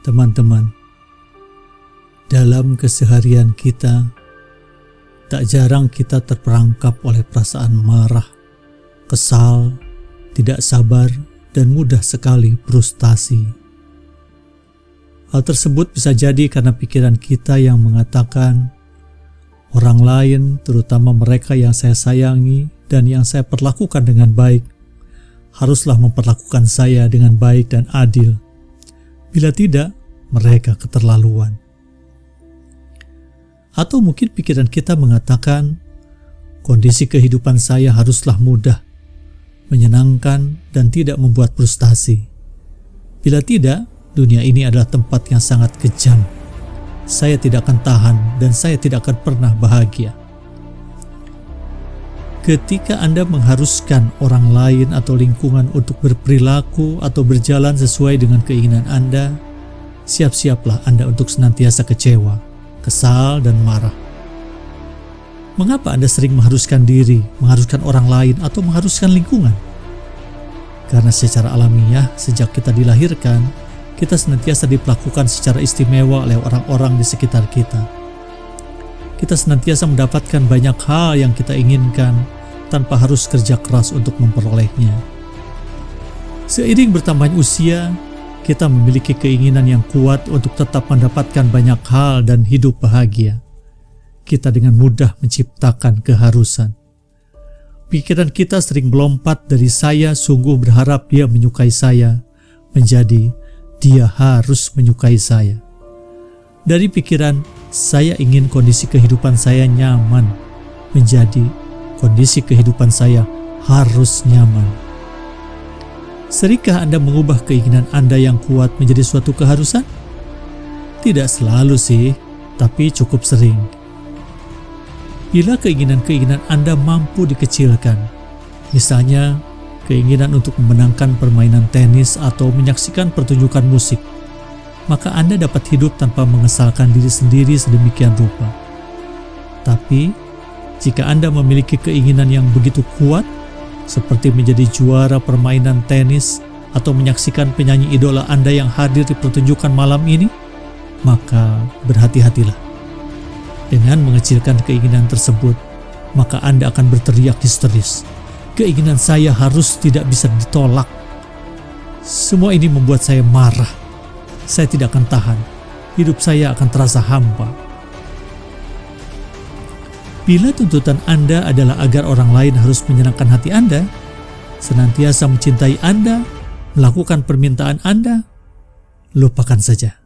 Teman-teman, dalam keseharian kita, tak jarang kita terperangkap oleh perasaan marah, kesal, tidak sabar, dan mudah sekali frustasi. Hal tersebut bisa jadi karena pikiran kita yang mengatakan, orang lain, terutama mereka yang saya sayangi dan yang saya perlakukan dengan baik, haruslah memperlakukan saya dengan baik dan adil. Bila tidak, mereka keterlaluan. Atau mungkin pikiran kita mengatakan, kondisi kehidupan saya haruslah mudah, menyenangkan, dan tidak membuat frustasi. Bila tidak, dunia ini adalah tempat yang sangat kejam. Saya tidak akan tahan dan saya tidak akan pernah bahagia. Ketika Anda mengharuskan orang lain atau lingkungan untuk berperilaku atau berjalan sesuai dengan keinginan Anda, siap-siaplah Anda untuk senantiasa kecewa, kesal, dan marah. Mengapa Anda sering mengharuskan diri, mengharuskan orang lain, atau mengharuskan lingkungan? Karena secara alamiah, sejak kita dilahirkan, kita senantiasa diperlakukan secara istimewa oleh orang-orang di sekitar kita. Kita senantiasa mendapatkan banyak hal yang kita inginkan tanpa harus kerja keras untuk memperolehnya. Seiring bertambahnya usia, kita memiliki keinginan yang kuat untuk tetap mendapatkan banyak hal dan hidup bahagia. Kita dengan mudah menciptakan keharusan. Pikiran kita sering melompat dari saya sungguh berharap dia menyukai saya, menjadi dia harus menyukai saya. Dari pikiran saya ingin kondisi kehidupan saya nyaman, menjadi kondisi kehidupan saya harus nyaman. Seringkah Anda mengubah keinginan Anda yang kuat menjadi suatu keharusan? Tidak selalu sih, tapi cukup sering. Bila keinginan-keinginan Anda mampu dikecilkan, misalnya keinginan untuk memenangkan permainan tenis atau menyaksikan pertunjukan musik, maka Anda dapat hidup tanpa mengesalkan diri sendiri sedemikian rupa. Tapi, jika Anda memiliki keinginan yang begitu kuat, seperti menjadi juara permainan tenis atau menyaksikan penyanyi idola Anda yang hadir di pertunjukan malam ini, maka berhati-hatilah. Dengan mengecilkan keinginan tersebut, maka Anda akan berteriak histeris. Keinginan saya harus tidak bisa ditolak. Semua ini membuat saya marah. Saya tidak akan tahan. Hidup saya akan terasa hampa. Bila tuntutan Anda adalah agar orang lain harus menyenangkan hati Anda, senantiasa mencintai Anda, melakukan permintaan Anda, lupakan saja.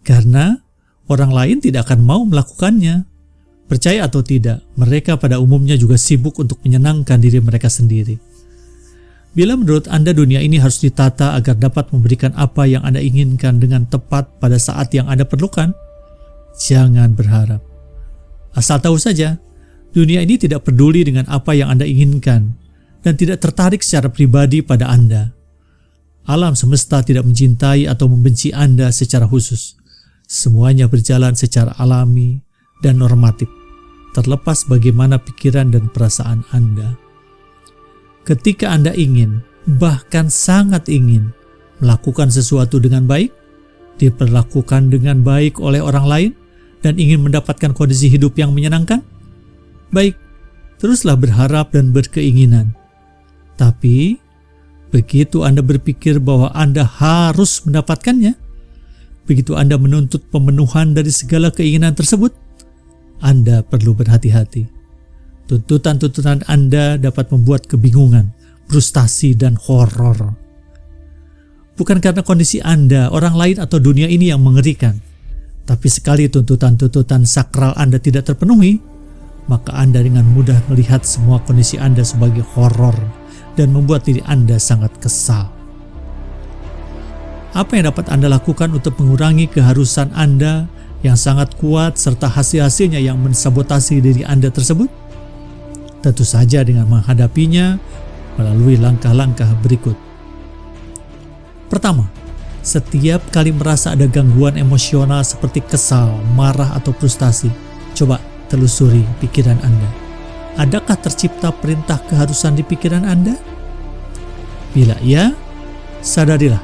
Karena orang lain tidak akan mau melakukannya. Percaya atau tidak, mereka pada umumnya juga sibuk untuk menyenangkan diri mereka sendiri. Bila menurut Anda dunia ini harus ditata agar dapat memberikan apa yang Anda inginkan dengan tepat pada saat yang Anda perlukan, jangan berharap. Asal tahu saja, dunia ini tidak peduli dengan apa yang Anda inginkan dan tidak tertarik secara pribadi pada Anda. Alam semesta tidak mencintai atau membenci Anda secara khusus. Semuanya berjalan secara alami dan normatif, terlepas bagaimana pikiran dan perasaan Anda. Ketika Anda ingin, bahkan sangat ingin, melakukan sesuatu dengan baik, diperlakukan dengan baik oleh orang lain, dan ingin mendapatkan kondisi hidup yang menyenangkan, baik, teruslah berharap dan berkeinginan. Tapi, begitu Anda berpikir bahwa Anda harus mendapatkannya, begitu Anda menuntut pemenuhan dari segala keinginan tersebut, Anda perlu berhati-hati. Tuntutan-tuntutan Anda dapat membuat kebingungan, frustasi, dan horor. Bukan karena kondisi Anda, orang lain, atau dunia ini yang mengerikan, tapi sekali tuntutan-tuntutan sakral Anda tidak terpenuhi, maka Anda dengan mudah melihat semua kondisi Anda sebagai horor dan membuat diri Anda sangat kesal. Apa yang dapat Anda lakukan untuk mengurangi keharusan Anda yang sangat kuat serta hasil-hasilnya yang mensabotasi diri Anda tersebut? Tentu saja dengan menghadapinya melalui langkah-langkah berikut. Pertama, setiap kali merasa ada gangguan emosional seperti kesal, marah, atau frustasi, coba telusuri pikiran Anda. Adakah tercipta perintah keharusan di pikiran Anda? Bila iya, sadarilah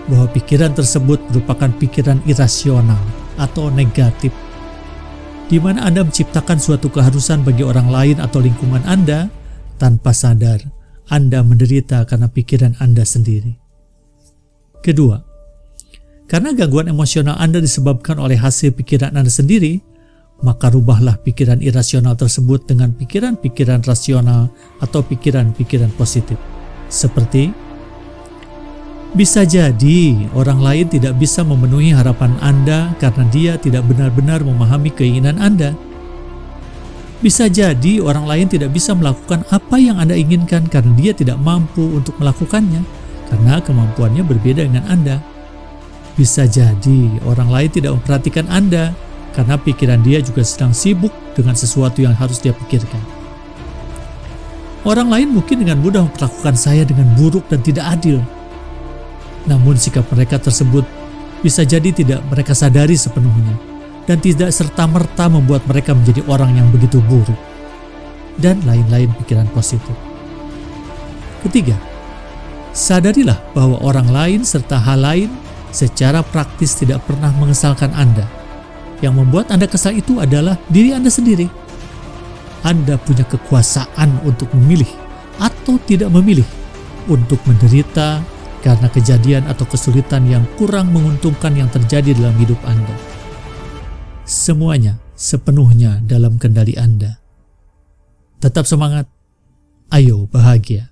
bahwa pikiran tersebut merupakan pikiran irasional atau negatif, di mana Anda menciptakan suatu keharusan bagi orang lain atau lingkungan Anda tanpa sadar Anda menderita karena pikiran Anda sendiri. Kedua, karena gangguan emosional Anda disebabkan oleh hasil pikiran Anda sendiri, maka rubahlah pikiran irasional tersebut dengan pikiran-pikiran rasional atau pikiran-pikiran positif. Seperti, bisa jadi orang lain tidak bisa memenuhi harapan Anda karena dia tidak benar-benar memahami keinginan Anda. Bisa jadi orang lain tidak bisa melakukan apa yang Anda inginkan karena dia tidak mampu untuk melakukannya, karena kemampuannya berbeda dengan Anda. Bisa jadi orang lain tidak memperhatikan Anda karena pikiran dia juga sedang sibuk dengan sesuatu yang harus dia pikirkan. Orang lain mungkin dengan mudah memperlakukan saya dengan buruk dan tidak adil. Namun sikap mereka tersebut bisa jadi tidak mereka sadari sepenuhnya dan tidak serta-merta membuat mereka menjadi orang yang begitu buruk, dan lain-lain pikiran positif. Ketiga, sadarilah bahwa orang lain serta hal lain secara praktis tidak pernah mengesalkan Anda. Yang membuat Anda kesal itu adalah diri Anda sendiri. Anda punya kekuasaan untuk memilih atau tidak memilih untuk menderita karena kejadian atau kesulitan yang kurang menguntungkan yang terjadi dalam hidup Anda. Semuanya sepenuhnya dalam kendali Anda. Tetap semangat, ayo bahagia.